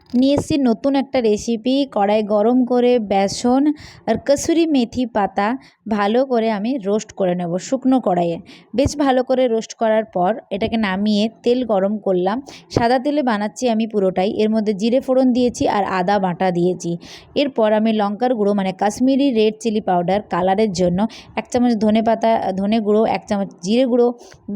নিয়ে এসেছি নতুন একটা রেসিপি। কড়াই গরম করে বেসন আর কসুরি মেথি পাতা ভালো করে আমি রোস্ট করে নেব শুকনো কড়াইয়ে। বেশ ভালো করে রোস্ট করার পর এটাকে নামিয়ে তেল গরম করলাম। সাদা তেলে বানাচ্ছি আমি পুরোটাই। এর মধ্যে জিরে ফোড়ন দিয়েছি আর আদা বাটা দিয়েছি। এরপর আমি লঙ্কার গুঁড়ো মানে কাশ্মীরি রেড চিলি পাউডার কালারের জন্য 1 চামচ ধনে গুঁড়ো, 1 চামচ জিরে গুঁড়ো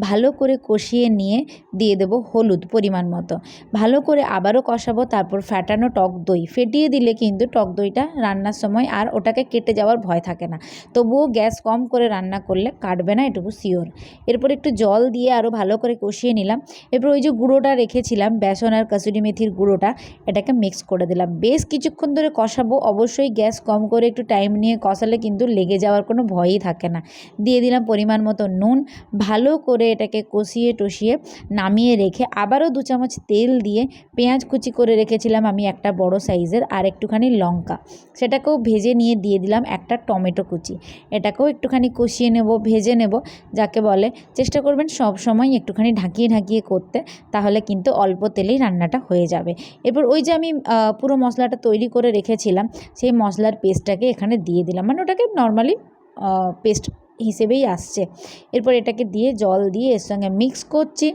ভালো করে কষিয়ে নিয়ে দিয়ে দেবো হলুদ পরিমাণ মতো। ভালো করে আবারও কষাবো। তারপর ফ্যাটানো টক দই ফেটিয়ে দিলে কিন্তু টক দইটা রান্নার সময় আর ওটাকে কেটে যাওয়ার ভয় থাকে না। তবুও গ্যাস কম করে রান্না করলে কাটবে না, এটুকু শিওর। এরপর একটু জল দিয়ে আরও ভালো করে কষিয়ে নিলাম। এরপর ওই যে গুঁড়োটা রেখেছিলাম বেসন আর কাসুরি মেথির গুঁড়োটা, এটাকে মিক্স করে দিলাম। বেশ কিছুক্ষণ ধরে কষাবো। অবশ্যই গ্যাস কম করে একটু টাইম নিয়ে কষালে কিন্তু লেগে যাওয়ার কোনো ভয়ই থাকে না। দিয়ে দিলাম পরিমাণ মতো নুন। ভালো করে এটাকে কষিয়ে টষিয়ে নামিয়ে রেখে আবারও 2 চামচ তেল দিয়ে পেঁয়াজ কুচি করে রেখেছিলাম আমি একটা বড় সাইজের, আর একটুখানি লঙ্কা, সেটাকেও ভেজে নিয়ে দিয়ে দিলাম একটা টমেটো কুচি। এটাকেও একটুখানি কষিয়ে নেব, ভেজে নেব যাকে বলে। চেষ্টা করবেন সব সময় একটুখানি ঢাকিয়ে ঢাকিয়ে করতে, তাহলে কিন্তু অল্প তেলেই রান্নাটা হয়ে যাবে। এরপর ওই যে আমি পুরো মশলাটা তৈরি করে রেখেছিলাম, সেই মশলার পেস্টটাকে এখানে দিয়ে দিলাম। মানে ওটাকে নর্মালি পেস্ট হিসেবেই আসছে। এরপর এটাকে দিয়ে জল দিয়ে এর সঙ্গে মিক্স করছি।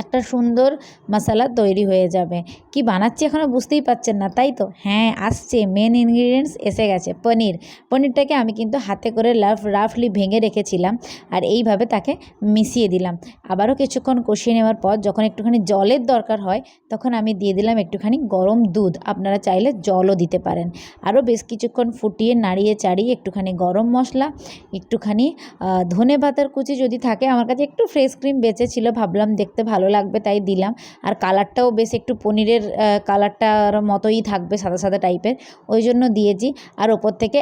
একটা সুন্দর মশলা তৈরি হয়ে যাবে। কি বানাচ্ছি এখনও বুঝতেই পারছেন না, তাই তো? হ্যাঁ, আসছে, মেন ইনগ্রিডিয়েন্টস এসে গেছে, পনির। পনিরটাকে আমি কিন্তু হাতে করে রাফলি ভেঙে রেখেছিলাম, আর এইভাবে তাকে মিশিয়ে দিলাম। আবারও কিছুক্ষণ কষিয়ে নেওয়ার পর যখন একটুখানি জলের দরকার হয়, তখন আমি দিয়ে দিলাম একটুখানি গরম দুধ। আপনারা চাইলে জলও দিতে পারেন। আরও বেশ কিছুক্ষণ ফুটিয়ে নাড়িয়ে চাড়িয়ে একটুখানি গরম মশলা, একটুখানি ধনে পাতার কুচি যদি থাকে, আমার কাছে একটু ফ্রেশ ক্রিম বেঁচে ছিল, ভাবলাম দেখতে ভালো লাগবে তাই দিলাম। আর কালারটাও বেশ একটু পনিরের কালারটার মতোই থাকবে, সাদা সাদা টাইপের, ওই জন্য দিয়েছি। আর ওপর থেকে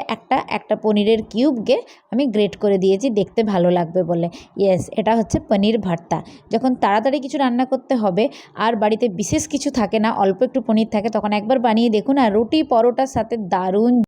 একটা পনিরের কিউবকে আমি গ্রেট করে দিয়েছি, দেখতে ভালো লাগবে বলে। ইয়েস, এটা হচ্ছে পনির ভর্তা। যখন তাড়াতাড়ি কিছু রান্না করতে হবে আর বাড়িতে বিশেষ কিছু থাকে না, অল্প একটু পনির থাকে, তখন একবার বানিয়ে দেখুন, আর রুটি পরোটার সাথে দারুণ